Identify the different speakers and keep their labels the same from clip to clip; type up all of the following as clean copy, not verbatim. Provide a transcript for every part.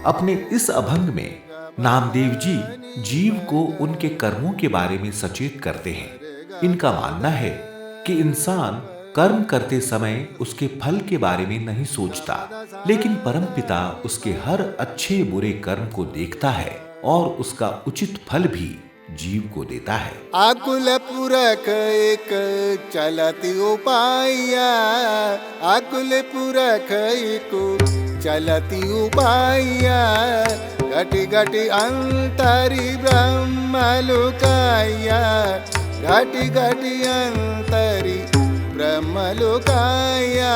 Speaker 1: अपने इस अभंग में नामदेव जी जीव को उनके कर्मों के बारे में सचेत करते हैं। इनका मानना है कि इंसान कर्म करते समय उसके फल के बारे में नहीं सोचता, लेकिन परमपिता उसके हर अच्छे बुरे कर्म को देखता है और उसका उचित फल भी जीव को देता है।
Speaker 2: आकुल पुरख एक चलति उपाया, आकुल पुरख एक चलति उपाया, घटी घटी अंतरि ब्रह्म लुकाया, घटी घटी अंतरि ब्रह्म लुकाया।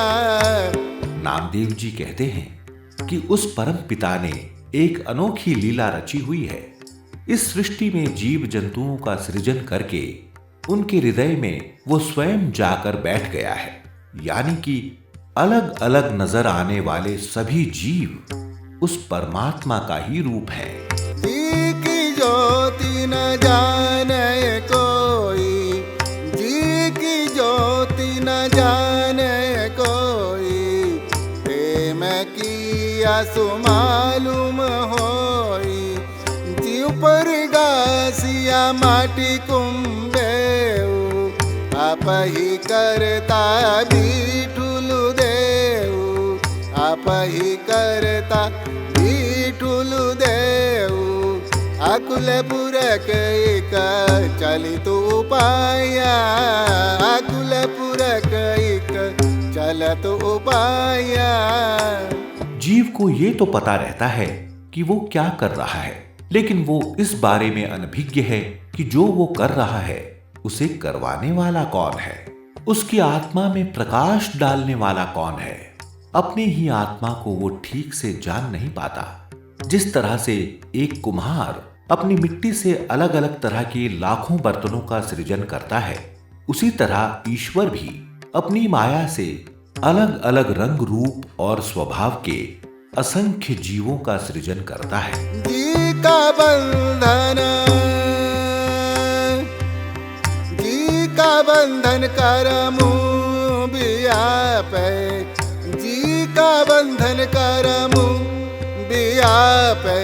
Speaker 1: नामदेव जी कहते हैं कि उस परम पिता ने एक अनोखी लीला रची हुई है। इस सृष्टि में जीव जंतुओं का सृजन करके उनके हृदय में वो स्वयं जाकर बैठ गया है। यानी कि अलग अलग नजर आने वाले सभी जीव उस परमात्मा का ही रूप है।
Speaker 2: जी की ज्योति न जाने कोई, जी की ज्योति न जाने कोई, प्रेम किया सो मालूम होई, जीव पर गासिया माटी कुंबेऊ, आप ही करता बिठुलु देऊ, आप ही करता बिठुलु देऊ। आकुल पुरख एक चलित उपाया, आकुल पुरख एक चलत उपाया।
Speaker 1: जीव को ये तो पता रहता है कि वो क्या कर रहा है, लेकिन वो इस बारे में अनभिज्ञ है कि जो वो कर रहा है उसे करवाने वाला कौन है, उसकी आत्मा में प्रकाश डालने वाला कौन है। अपनी ही आत्मा को वो ठीक से जान नहीं पाता। जिस तरह से एक कुम्हार अपनी मिट्टी से अलग अलग तरह के लाखों बर्तनों का सृजन करता है, उसी तरह ईश्वर भी अपनी माया से अलग अलग रंग रूप और स्वभाव के असंख्य जीवों का सृजन करता है।
Speaker 2: जी का बंधन, जी का बंधन करमु बियापे, जी का बंधन करमु बियापे,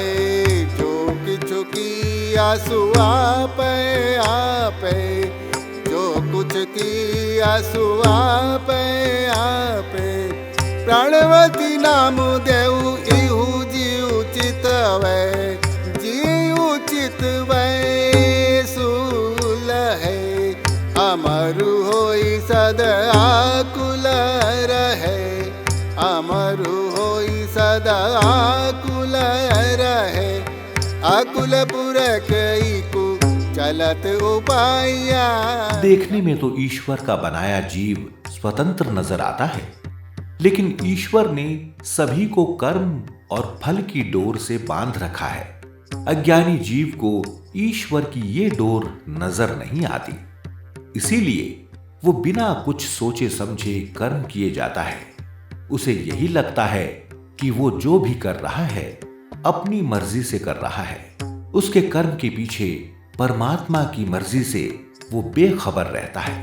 Speaker 2: जो किछु किया सो आपे आपे, जो कुछ किया सो आपे आपे। प्राणवती नाम देऊ इहु जीव चितवै, जीव चितवै सुल है, अमरु होई सदा आकुल रहे, अमरु होई सदा आकुल रहे। आकुल पुरख इको चलत उपाया।
Speaker 1: देखने में तो ईश्वर का बनाया जीव स्वतंत्र नजर आता है, लेकिन ईश्वर ने सभी को कर्म और फल की डोर से बांध रखा है। अज्ञानी जीव को ईश्वर की ये डोर नजर नहीं आती, इसीलिए वो बिना कुछ सोचे समझे कर्म किए जाता है। उसे यही लगता है कि वो जो भी कर रहा है अपनी मर्जी से कर रहा है। उसके कर्म के पीछे परमात्मा की मर्जी से वो बेखबर रहता है।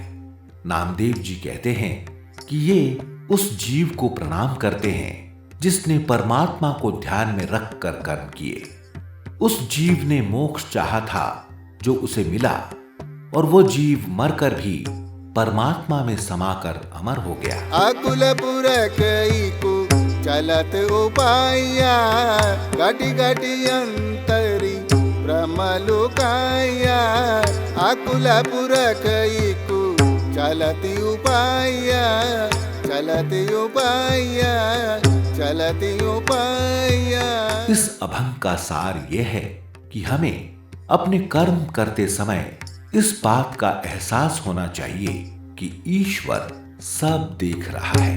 Speaker 1: नामदेव जी कहते हैं कि ये उस जीव को प्रणाम करते हैं जिसने परमात्मा को ध्यान में रख कर कर्म किए। उस जीव ने मोक्ष चाहा था जो उसे मिला, और वो जीव मरकर भी परमात्मा में समाकर अमर हो गया।
Speaker 2: आकुल पुरख इको चलत उपाया, घटी घटी अंतरि ब्रह्म लुकाया। आकुल पुरख इको चलति उपाया, चलति उपाया, चलति उपाया।
Speaker 1: इस अभंग का सार यह है कि हमें अपने कर्म करते समय इस बात का एहसास होना चाहिए कि ईश्वर सब देख रहा है।